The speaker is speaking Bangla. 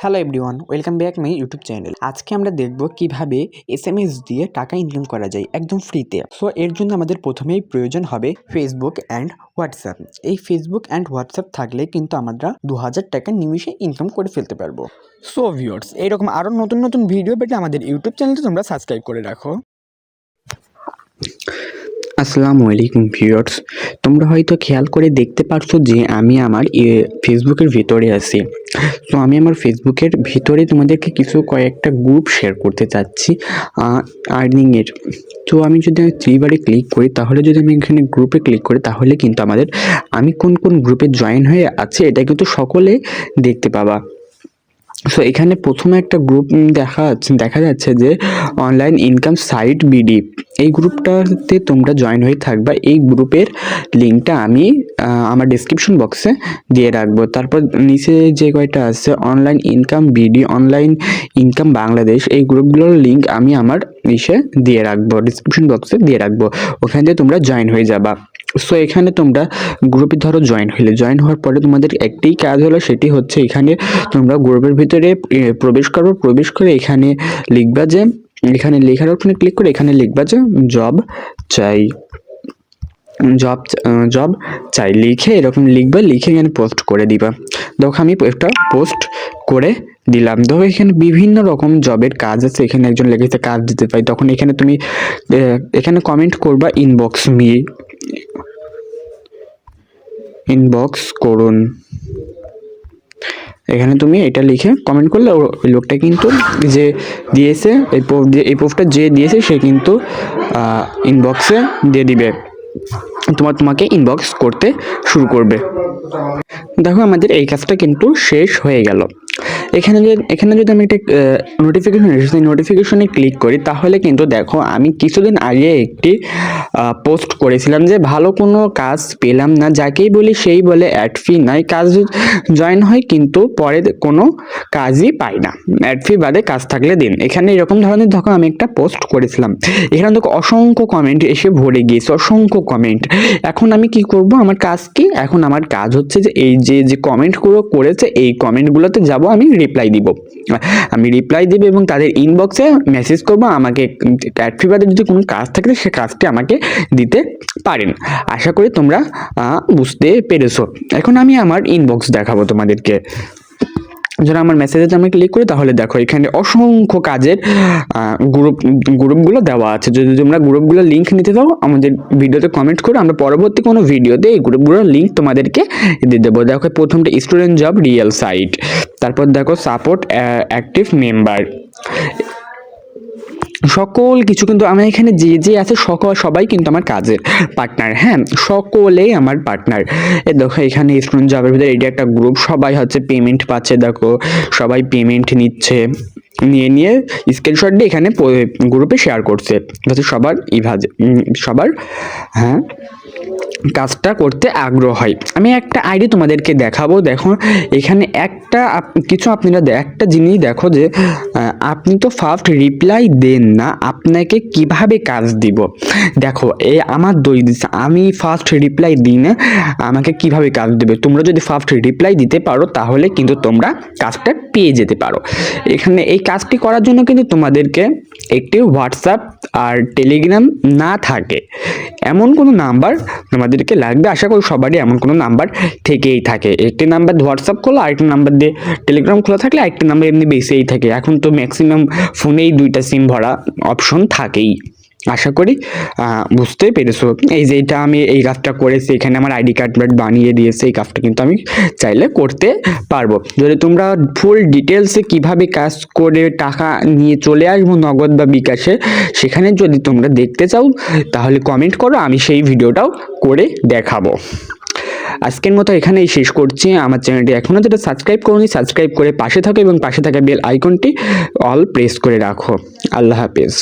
Hello everyone, welcome back my YouTube channel. আজকে আমরা দেখব কিভাবে এসএমএস দিয়ে টাকা ইনকাম করা যায় একদম ফ্রিতে। সো এর জন্য আমাদের প্রথমেই প্রয়োজন হবে ফেসবুক অ্যান্ড হোয়াটসঅ্যাপ। এই ফেসবুক অ্যান্ড হোয়াটসঅ্যাপ থাকলে কিন্তু আমরা 2000 টাকা নিমিষে ইনকাম করে ফেলতে পারবো। সো ভিউয়ার্স, এইরকম আরও নতুন নতুন ভিডিও পেতে আমাদের ইউটিউব চ্যানেলটি তোমরা সাবস্ক্রাইব করে রাখো। আসসালামু আলাইকুম ভিউয়ার্স, তোমরা হয়তো খেয়াল করে দেখতে পারছো যে আমি আমার ফেসবুকের ভিতরে আছি। তো আমি আমার ফেসবুকের ভিতরে তোমাদেরকে কয়েকটা গ্রুপ শেয়ার করতে চাচ্ছি আর্নিংয়ের। তো আমি যদি থ্রিবারে ক্লিক করি, তাহলে যদি আমি এখানে গ্রুপে ক্লিক করি, তাহলে কিন্তু আমি কোন কোন গ্রুপে জয়েন হয়ে আছে এটা কিন্তু সকলে দেখতে পাবা। সো এখানে প্রথমে একটা গ্রুপ দেখা যাচ্ছে যে অনলাইন ইনকাম সাইট বিডি। এই গ্রুপটাতে তোমরা জয়েন হয়ে থাকবা। এই গ্রুপের লিঙ্কটা আমি আমার ডেসক্রিপশন বক্সে দিয়ে রাখবো। তারপর নিচে যে কয়টা আছে online income BD, online income Bangladesh, এই গ্রুপগুলোর লিঙ্ক আমি আমার দিয়ে রাখবো, ডিসক্রিপশন বক্সে দিয়ে রাখবো। ওখান থেকে তোমরা জয়েন হয়ে যাবা। সো এখানে তোমরা গ্রুপে জয়েন হওয়ার পরে তোমাদের একটাই কাজ হলো, সেটি হচ্ছে এখানে তোমরা গ্রুপের ভিতরে প্রবেশ করে এখানে লিখবা যে, এখানে লেখার অপশনে ক্লিক করে এখানে লিখবা যে জব চাই লিখে এরকম লিখবা, লিখে এখানে পোস্ট করে দিবা। দেখো আমি একটা পোস্ট করে দিলাম। দেখো এখানে বিভিন্ন রকম জবের কাজ আছে। এখানে একজন লিখেছে কাজ দিতে পাই, তখন এখানে তুমি এখানে কমেন্ট করবা ইনবক্স করুন। এখানে তুমি এটা লিখে কমেন্ট করলে ওই লোকটা কিন্তু যে দিয়েছে এই পোস্টটা যে দিয়েছে সে কিন্তু ইনবক্সে দিয়ে দিবে, তোমাকে ইনবক্স করতে শুরু করবে। দেখো আমাদের এই কাজটা কিন্তু শেষ হয়ে গেল। এখানে যদি আমি একটা নোটিফিকেশনে ক্লিক করি, তাহলে কিন্তু দেখো আমি কিছুদিন আগে একটি পোস্ট করেছিলাম যে ভালো কোনো কাজ পেলাম না, যাকেই বলি সেই বলে অ্যাড ফি নাই, কাজ জয়েন হয় কিন্তু পরে কোনো কাজই পাই না, অ্যাড ফি বাদে কাজ থাকলে দিন। এখানে এরকম ধরনের দেখো আমি একটা পোস্ট করেছিলাম। এখানে দেখো অসংখ্য কমেন্ট এসে ভরে গিয়েছে, অসংখ্য কমেন্ট। এখন আমি কি করব? আমার কাজ কি? এখন আমার কাজ হচ্ছে যে এই যে কমেন্টগুলো করেছে এই কমেন্টগুলোতে যাব, আমি রিপ্লাই দিব এবং তাদের ইনবক্সে মেসেজ করব, আমাকে অ্যাড ফি বাদে যদি কোনো কাজ থাকে সে কাজটি আমাকে দিতে পারেন। আশা করি তোমরা বুঝতে পেরেছো। এখন আমি আমার ইনবক্স দেখাবো তোমাদেরকে। যারা আমার মেসেজে আমি ক্লিক করি, তাহলে দেখো এখানে অসংখ্য কাজের গ্রুপগুলো দেওয়া আছে। যদি তোমরা গ্রুপগুলোর লিঙ্ক নিতে চাও, আমাদের ভিডিওতে কমেন্ট করো, আমরা পরবর্তী কোনো ভিডিওতে এই গ্রুপগুলোর লিঙ্ক তোমাদেরকে দিয়ে দেবো। দেখো প্রথমটা স্টুডেন্ট জব রিয়েল সাইট, তারপর দেখো সাপোর্ট অ্যাক্টিভ মেম্বার, সকল কিছু কিন্তু আমার এখানে যে আছে সবাই কিন্তু আমার কাজের পার্টনার। হ্যাঁ, সকলেই আমার পার্টনার। দেখো এখানে স্টুডেন্ট জবের ভিতরে এটা একটা গ্রুপ, সবাই হচ্ছে পেমেন্ট পাচ্ছে। দেখো সবাই পেমেন্ট নিচ্ছে, নিয়ে স্ক্রিনশট দিয়ে এখানে গ্রুপে শেয়ার করছে, যাতে সবার হ্যাঁ কাজটা করতে আগ্রহ হয়। আমি একটা আইডি তোমাদেরকে দেখাবো। দেখো এখানে আপনারা একটা জিনিস দেখো যে আপনি তো ফার্স্ট রিপ্লাই দেন না, আপনাকে কিভাবে কাজ দিব। দেখো আমার দই দিচ্ছে, আমি ফার্স্ট রিপ্লাই দিই না, আমাকে কিভাবে কাজ দেবে। তোমরা যদি ফার্স্ট রিপ্লাই দিতে পারো, তাহলে কিন্তু তোমরা কাজটা পেয়ে যেতে পারো। এখানে এই কাজটি করার জন্য কিন্তু তোমাদেরকে একটি হোয়াটসঅ্যাপ আর টেলিগ্রাম না থাকে এমন কোনো নাম্বার তোমাদেরকে লাগবে। আশা করি সবারই এমন কোনো নাম্বার থেকেই থাকে। একটি নাম্বার হোয়াটসঅ্যাপ খোলা, আরেকটি নাম্বার দিয়ে টেলিগ্রাম খোলা থাকলে আরেকটি নাম্বার এমনি বেশিই থাকে। এখন তো ম্যাক্সিমাম ফোনেই 2টা সিম ভরা অপশন থাকেই। আশা করি বুঝতে পেরেছো। এই যে আমি এই কাজটা করেছি, এখানে আমার আইডি কার্ড বানিয়ে দিয়েছে, এই কাজটা কিন্তু আমি চাইলে করতে পারবো। যদি তোমরা ফুল ডিটেলসে কিভাবে কাজ করে টাকা নিয়ে চলে আসবো নগদ বা বিকাশে, সেখানে যদি তোমরা দেখতে চাও, তাহলে কমেন্ট করো, আমি সেই ভিডিওটাও করে দেখাবো। আজকের মতো এখানেই শেষ করছি। আমার চ্যানেলটি এখনও যেটা সাবস্ক্রাইব করোনি, সাবস্ক্রাইব করে পাশে থাকো এবং পাশে থাকা বেল আইকনটি অল প্রেস করে রাখো। আল্লাহ হাফেজ।